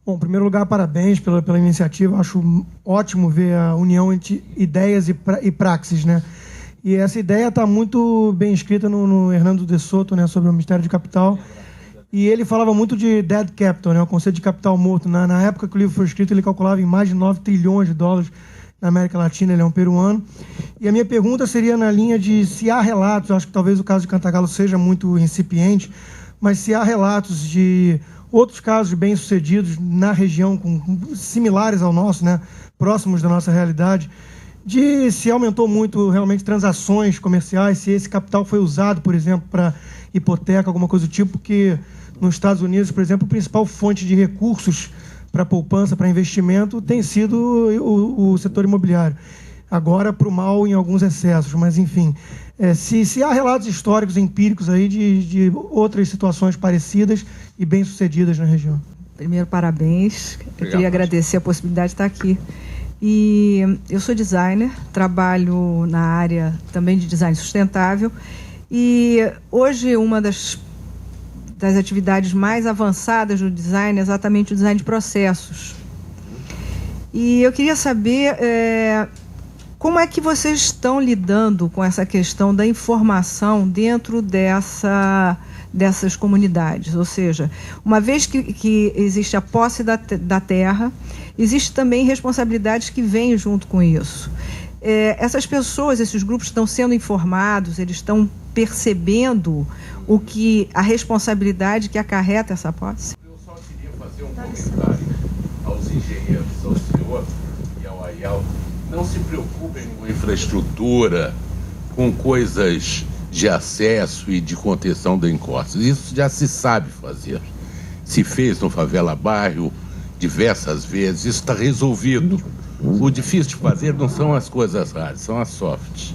Bom, em primeiro lugar, parabéns pela iniciativa. Acho ótimo ver a união entre ideias e praxis, né? E essa ideia está muito bem escrita no Hernando de Soto, né, sobre o Mistério de Capital. E ele falava muito de dead capital, né, o conceito de capital morto. Na época que o livro foi escrito, ele calculava em mais de 9 trilhões de dólares na América Latina. Ele é um peruano. E a minha pergunta seria na linha de se há relatos, acho que talvez o caso de Cantagalo seja muito incipiente, mas se há relatos de outros casos bem-sucedidos na região, similares ao nosso, né, próximos da nossa realidade, de se aumentou muito realmente transações comerciais, se esse capital foi usado, por exemplo, para hipoteca, alguma coisa do tipo, que nos Estados Unidos, por exemplo, a principal fonte de recursos para poupança, para investimento, tem sido o setor imobiliário. Agora, para o mal em alguns excessos, mas, enfim, se há relatos históricos, empíricos aí de outras situações parecidas e bem-sucedidas na região. Primeiro, parabéns. Eu queria agradecer a possibilidade de estar aqui. E eu sou designer, trabalho na área também de design sustentável. E hoje uma das atividades mais avançadas do design é exatamente o design de processos. E eu queria saber como é que vocês estão lidando com essa questão da informação dentro dessas comunidades. Ou seja, uma vez que existe a posse da terra, existe também responsabilidades que vêm junto com isso. Essas pessoas, esses grupos estão sendo informados, eles estão percebendo a responsabilidade que acarreta essa posse? Eu só queria fazer um comentário aos engenheiros, ao senhor e ao Ayal. Não se preocupem com infraestrutura, com coisas de acesso e de contenção de encostas. Isso já se sabe fazer. Se fez no Favela Bairro diversas vezes, isso está resolvido. O difícil de fazer não são as coisas raras, são as softs.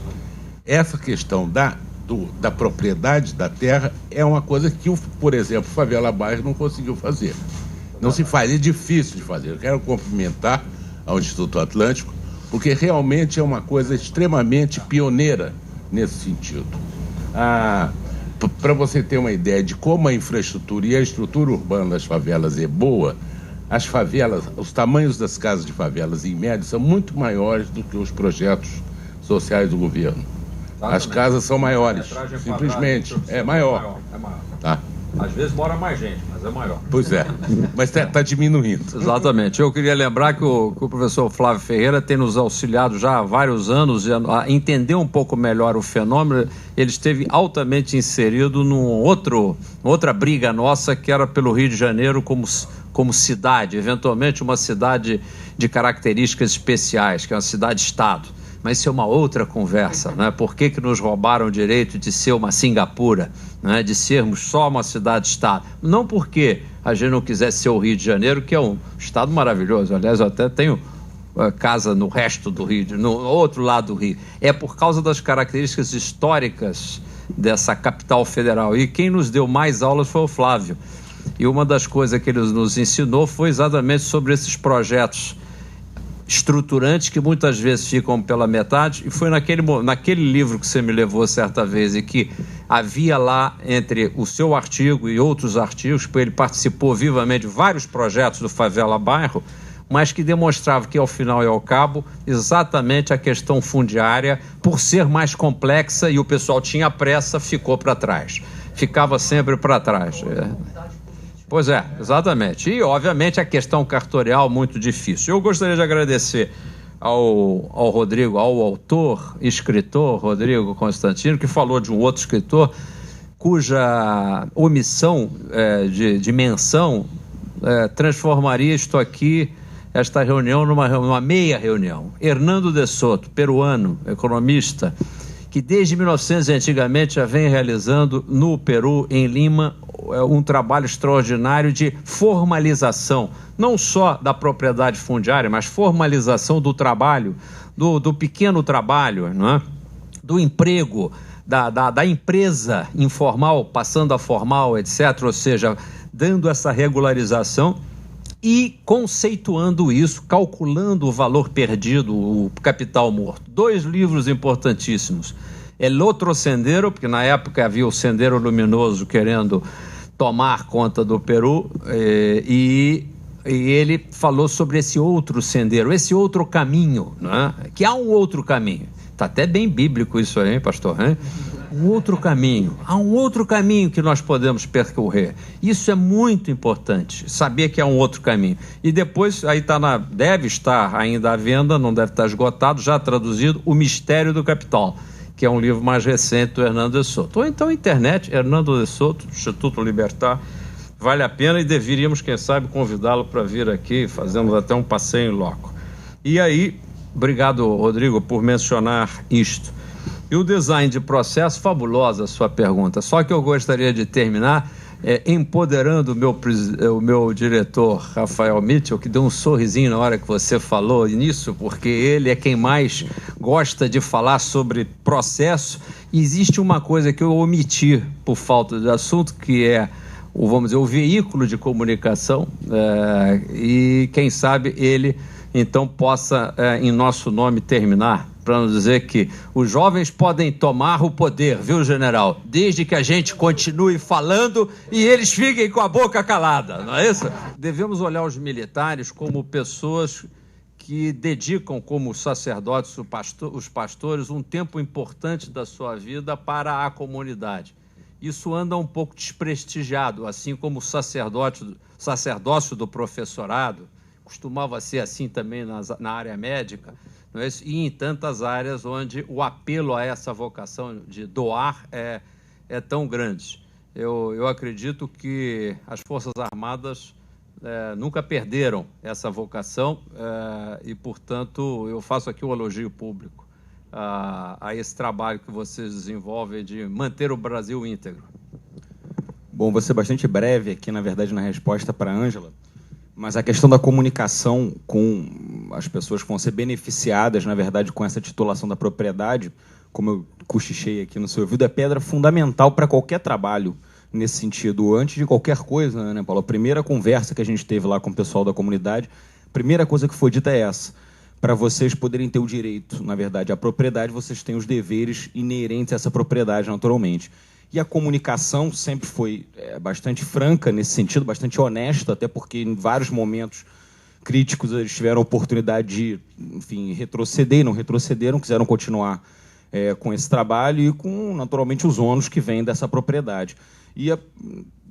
Essa questão da propriedade da terra é uma coisa que, por exemplo, o Favela Bairro não conseguiu fazer. Não se faz, é difícil de fazer. Eu quero cumprimentar ao Instituto Atlântico, porque realmente é uma coisa extremamente pioneira nesse sentido. Para você ter uma ideia de como a infraestrutura e a estrutura urbana das favelas é boa, as favelas, os tamanhos das casas de favelas, em média, são muito maiores do que os projetos sociais do governo. As casas são maiores, simplesmente. É maior. Tá. Às vezes mora mais gente, mas é maior. Pois é, mas está diminuindo. Exatamente. Eu queria lembrar que o professor Flávio Ferreira tem nos auxiliado já há vários anos a entender um pouco melhor o fenômeno. Ele esteve altamente inserido outra briga nossa, que era pelo Rio de Janeiro como cidade, eventualmente uma cidade de características especiais, que é uma cidade-estado. Mas isso é uma outra conversa, né? Por que nos roubaram o direito de ser uma Singapura, né? De sermos só uma cidade-estado? Não porque a gente não quisesse ser o Rio de Janeiro, que é um estado maravilhoso. Aliás, eu até tenho casa no resto do Rio, no outro lado do Rio. É por causa das características históricas dessa capital federal. E quem nos deu mais aulas foi o Flávio. E uma das coisas que ele nos ensinou foi exatamente sobre esses projetos estruturantes que muitas vezes ficam pela metade, e foi naquele livro que você me levou certa vez e que havia lá entre o seu artigo e outros artigos, porque ele participou vivamente de vários projetos do Favela Bairro, mas que demonstrava que ao final e ao cabo exatamente a questão fundiária, por ser mais complexa e o pessoal tinha pressa, ficou para trás, ficava sempre para trás. Pois é, exatamente. E, obviamente, a questão cartorial muito difícil. Eu gostaria de agradecer ao Rodrigo, ao autor, escritor Rodrigo Constantino, que falou de um outro escritor cuja omissão de menção transformaria esta reunião numa meia reunião. Hernando de Soto, peruano, economista, que desde 1900 antigamente já vem realizando no Peru, em Lima, um trabalho extraordinário de formalização, não só da propriedade fundiária, mas formalização do trabalho, do pequeno trabalho, não é? Do emprego, da empresa informal passando a formal, etc., ou seja, dando essa regularização e conceituando isso, calculando o valor perdido, o capital morto. 2 livros importantíssimos. El Otro Sendero, porque na época havia o Sendero Luminoso querendo tomar conta do Peru, e E ele falou sobre esse outro sendeiro, esse outro caminho, né? Que há um outro caminho. Está até bem bíblico isso aí, hein, pastor? Hein? Um outro caminho. Há um outro caminho que nós podemos percorrer. Isso é muito importante, saber que há um outro caminho. E depois, aí deve estar ainda à venda, não deve estar esgotado, já traduzido, O Mistério do Capital, que é um livro mais recente do Hernando de Soto. Ou então, internet, Hernando de Soto, Instituto Libertar, vale a pena e deveríamos, quem sabe, convidá-lo para vir aqui, fazemos até um passeio em loco. E aí, obrigado, Rodrigo, por mencionar isto. E o design de processo, fabulosa a sua pergunta. Só que eu gostaria de terminar empoderando o meu diretor, Rafael Mitchell, que deu um sorrisinho na hora que você falou nisso, porque ele é quem mais gosta de falar sobre processo. E existe uma coisa que eu omiti por falta de assunto, que é o veículo de comunicação, e quem sabe ele então possa, em nosso nome, terminar, para nos dizer que os jovens podem tomar o poder, viu, general? Desde que a gente continue falando e eles fiquem com a boca calada, não é isso? Devemos olhar os militares como pessoas que dedicam, como os sacerdotes, os pastores, um tempo importante da sua vida para a comunidade. Isso anda um pouco desprestigiado, assim como o sacerdócio do professorado, costumava ser assim também na área médica, não é isso? E em tantas áreas onde o apelo a essa vocação de doar é tão grande. Eu acredito que as Forças Armadas nunca perderam essa vocação e, portanto, eu faço aqui um elogio público a esse trabalho que vocês desenvolvem de manter o Brasil íntegro. Bom, vou ser bastante breve aqui, na verdade, na resposta para a Ângela, mas a questão da comunicação com as pessoas que vão ser beneficiadas, na verdade, com essa titulação da propriedade, como eu cochichei aqui no seu ouvido, é pedra fundamental para qualquer trabalho nesse sentido, antes de qualquer coisa, né, Paulo? A primeira conversa que a gente teve lá com o pessoal da comunidade, a primeira coisa que foi dita é essa: para vocês poderem ter o direito, na verdade, à propriedade, vocês têm os deveres inerentes a essa propriedade, naturalmente. E a comunicação sempre foi bastante franca nesse sentido, bastante honesta, até porque em vários momentos críticos eles tiveram a oportunidade de, enfim, retroceder, não retrocederam, quiseram continuar com esse trabalho e com, naturalmente, os ônus que vêm dessa propriedade. E,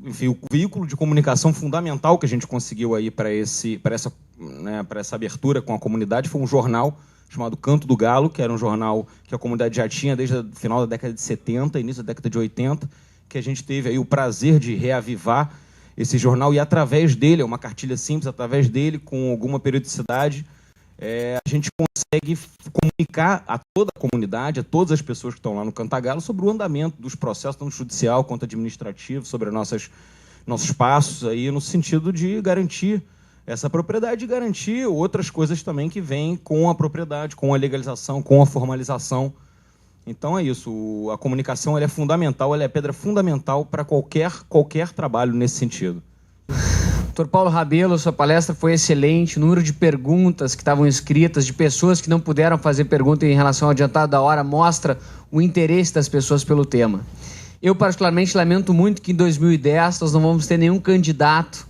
enfim, o veículo de comunicação fundamental que a gente conseguiu aí para essa abertura com a comunidade foi um jornal chamado Canto do Galo, que era um jornal que a comunidade já tinha desde o final da década de 70, início da década de 80, que a gente teve aí o prazer de reavivar esse jornal, e através dele, é uma cartilha simples, através dele, com alguma periodicidade, a gente consegue comunicar a toda a comunidade, a todas as pessoas que estão lá no Cantagalo, sobre o andamento dos processos, tanto judicial quanto administrativo, sobre nossos passos, aí, no sentido de garantir essa propriedade e garantir outras coisas também que vêm com a propriedade, com a legalização, com a formalização. Então é isso, a comunicação ela é fundamental, ela é pedra fundamental para qualquer trabalho nesse sentido. Dr. Paulo Rabelo, sua palestra foi excelente, o número de perguntas que estavam escritas, de pessoas que não puderam fazer pergunta em relação ao adiantado da hora, mostra o interesse das pessoas pelo tema. Eu particularmente lamento muito que em 2010 nós não vamos ter nenhum candidato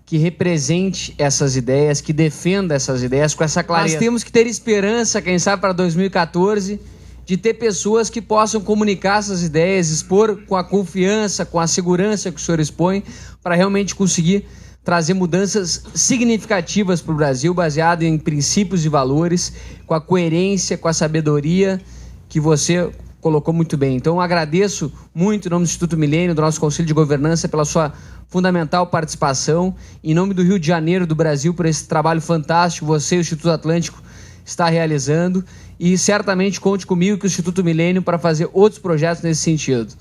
que represente essas ideias, que defenda essas ideias com essa clareza. Nós temos que ter esperança, quem sabe, para 2014, de ter pessoas que possam comunicar essas ideias, expor com a confiança, com a segurança que o senhor expõe, para realmente conseguir trazer mudanças significativas para o Brasil, baseado em princípios e valores, com a coerência, com a sabedoria que você colocou muito bem. Então, eu agradeço muito, em nome do Instituto Milênio, do nosso Conselho de Governança, pela sua fundamental participação, em nome do Rio de Janeiro, do Brasil, por esse trabalho fantástico que você e o Instituto Atlântico está realizando, e certamente conte comigo, que o Instituto Milênio, para fazer outros projetos nesse sentido.